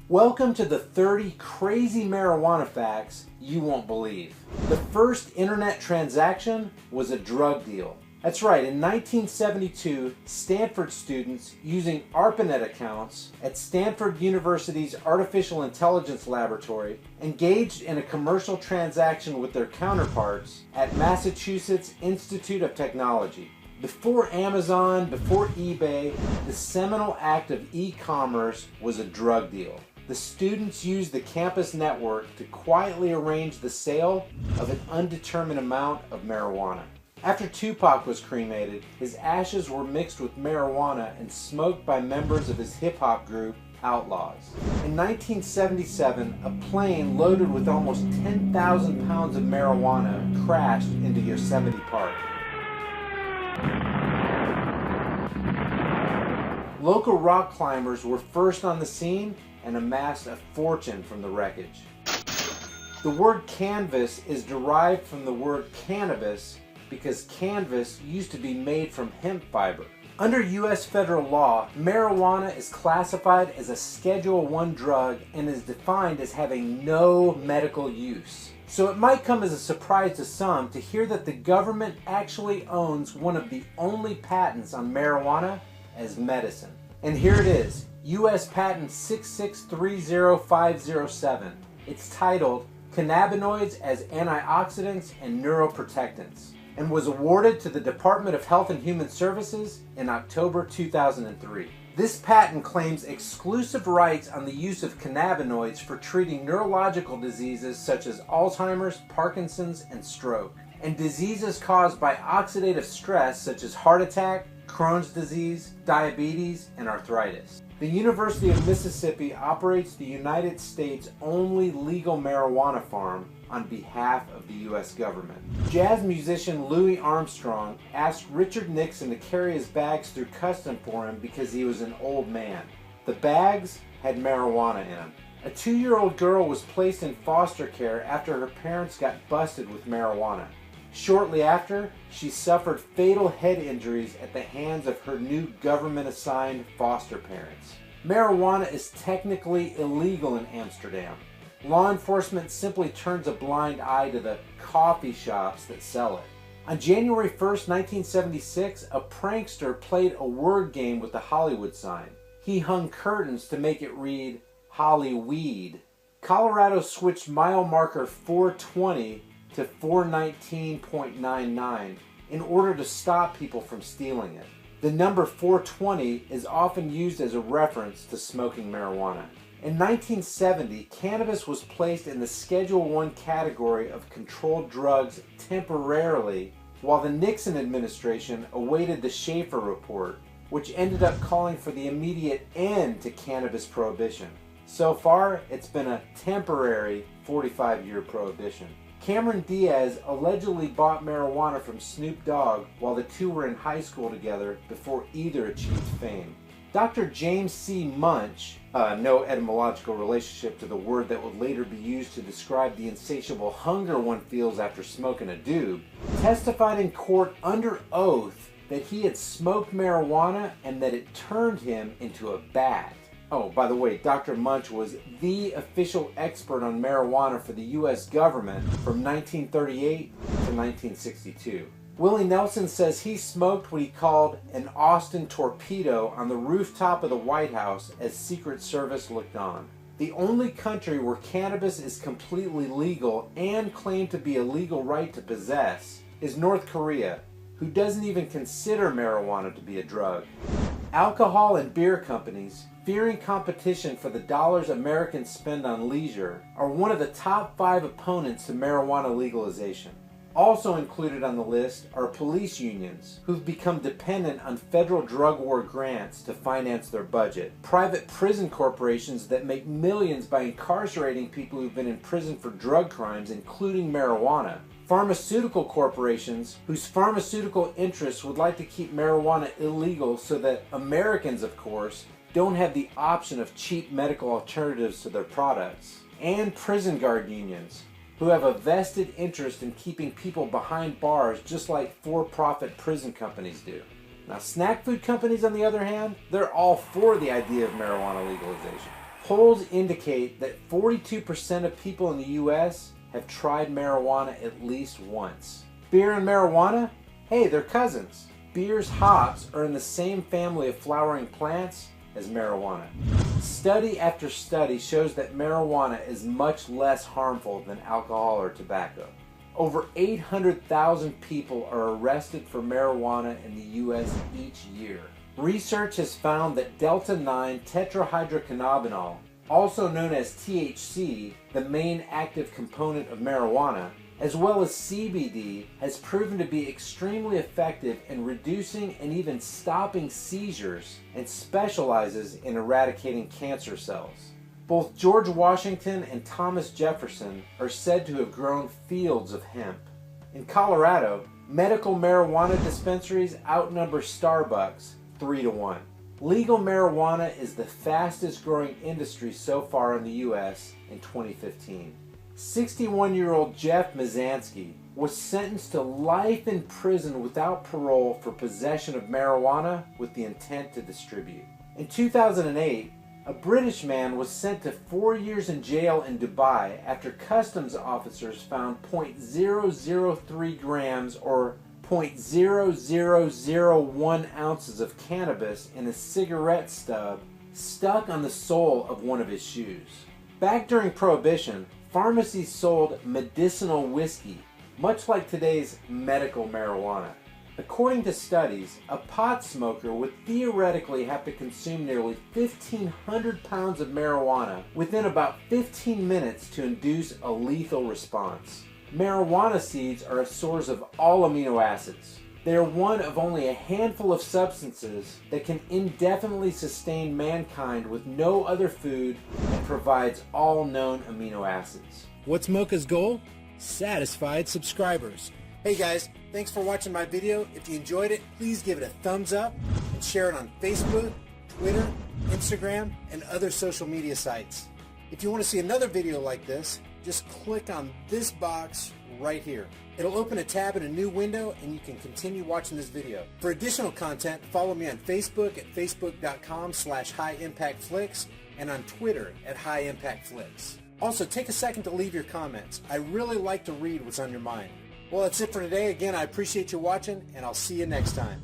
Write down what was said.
Welcome to the 30 crazy marijuana facts you won't believe. The first internet transaction was a drug deal. That's right, in 1972, Stanford students using ARPANET accounts at Stanford University's Artificial Intelligence Laboratory engaged in a commercial transaction with their counterparts at Massachusetts Institute of Technology. Before Amazon, before eBay, the seminal act of e-commerce was a drug deal. The students used the campus network to quietly arrange the sale of an undetermined amount of marijuana. After Tupac was cremated, his ashes were mixed with marijuana and smoked by members of his hip-hop group, Outlaws. In 1977, a plane loaded with almost 10,000 pounds of marijuana crashed into Yosemite Park. Local rock climbers were first on the scene and amassed a fortune from the wreckage. The word canvas is derived from the word cannabis because canvas used to be made from hemp fiber. Under U.S. federal law, marijuana is classified as a Schedule I drug and is defined as having no medical use. So it might come as a surprise to some to hear that the government actually owns one of the only patents on marijuana as medicine. And here it is, U.S. Patent 6630507. It's titled Cannabinoids as Antioxidants and Neuroprotectants, and was awarded to the Department of Health and Human Services in October 2003. This patent claims exclusive rights on the use of cannabinoids for treating neurological diseases such as Alzheimer's, Parkinson's, and stroke, and diseases caused by oxidative stress such as heart attack, Crohn's disease, diabetes, and arthritis. The University of Mississippi operates the United States' only legal marijuana farm on behalf of the U.S. government. Jazz musician Louis Armstrong asked Richard Nixon to carry his bags through custom for him because he was an old man. The bags had marijuana in them. A 2-year-old girl was placed in foster care after her parents got busted with marijuana. Shortly after, she suffered fatal head injuries at the hands of her new government-assigned foster parents. Marijuana is technically illegal in Amsterdam. Law enforcement simply turns a blind eye to the coffee shops that sell it. On January 1st, 1976, a prankster played a word game with the Hollywood sign. He hung curtains to make it read Hollyweed. Colorado switched mile marker 420 to 419.99 in order to stop people from stealing it. The number 420 is often used as a reference to smoking marijuana. In 1970, cannabis was placed in the Schedule I category of controlled drugs temporarily while the Nixon administration awaited the Schaefer Report, which ended up calling for the immediate end to cannabis prohibition. So far, it's been a temporary 45-year prohibition. Cameron Diaz allegedly bought marijuana from Snoop Dogg while the two were in high school together before either achieved fame. Dr. James C. Munch, no etymological relationship to the word that would later be used to describe the insatiable hunger one feels after smoking a doob, testified in court under oath that he had smoked marijuana and that it turned him into a bat. Oh, by the way, Dr. Munch was the official expert on marijuana for the U.S. government from 1938 to 1962. Willie Nelson says he smoked what he called an Austin torpedo on the rooftop of the White House as Secret Service looked on. The only country where cannabis is completely legal and claimed to be a legal right to possess is North Korea, who doesn't even consider marijuana to be a drug. Alcohol and beer companies, fearing competition for the dollars Americans spend on leisure, are one of the top 5 opponents to marijuana legalization. Also included on the list are police unions, who've become dependent on federal drug war grants to finance their budget, private prison corporations that make millions by incarcerating people who've been in prison for drug crimes, including marijuana, pharmaceutical corporations whose pharmaceutical interests would like to keep marijuana illegal so that Americans, of course, don't have the option of cheap medical alternatives to their products, and prison guard unions, who have a vested interest in keeping people behind bars just like for-profit prison companies do. Now, snack food companies, on the other hand, they're all for the idea of marijuana legalization. Polls indicate that 42% of people in the U.S. have tried marijuana at least once. Beer and marijuana? Hey, they're cousins. Beer's hops are in the same family of flowering plants as marijuana. Study after study shows that marijuana is much less harmful than alcohol or tobacco. Over 800,000 people are arrested for marijuana in the U.S. each year. Research has found that delta-9 tetrahydrocannabinol, also known as THC, the main active component of marijuana, as well as CBD, has proven to be extremely effective in reducing and even stopping seizures and specializes in eradicating cancer cells. Both George Washington and Thomas Jefferson are said to have grown fields of hemp. In Colorado, medical marijuana dispensaries outnumber Starbucks 3-1. Legal marijuana is the fastest growing industry so far in the U.S. in 2015. 61-year-old Jeff Mizanskey was sentenced to life in prison without parole for possession of marijuana with the intent to distribute. In 2008, a British man was sent to 4 years in jail in Dubai after customs officers found .003 grams or .0001 ounces of cannabis in a cigarette stub stuck on the sole of one of his shoes. Back during Prohibition, pharmacies sold medicinal whiskey, much like today's medical marijuana. According to studies, a pot smoker would theoretically have to consume nearly 1,500 pounds of marijuana within about 15 minutes to induce a lethal response. Marijuana seeds are a source of all amino acids. They are one of only a handful of substances that can indefinitely sustain mankind with no other food and provides all known amino acids. What's Mocha's goal? Satisfied subscribers. Hey guys, thanks for watching my video. If you enjoyed it, please give it a thumbs up and share it on Facebook, Twitter, Instagram, and other social media sites. If you want to see another video like this, just click on this box right here. It'll open a tab in a new window and you can continue watching this video. For additional content, follow me on Facebook at facebook.com/highimpactflix and on Twitter at highimpactflix. Also, take a second to leave your comments. I really like to read what's on your mind. Well, that's it for today. Again, I appreciate you watching and I'll see you next time.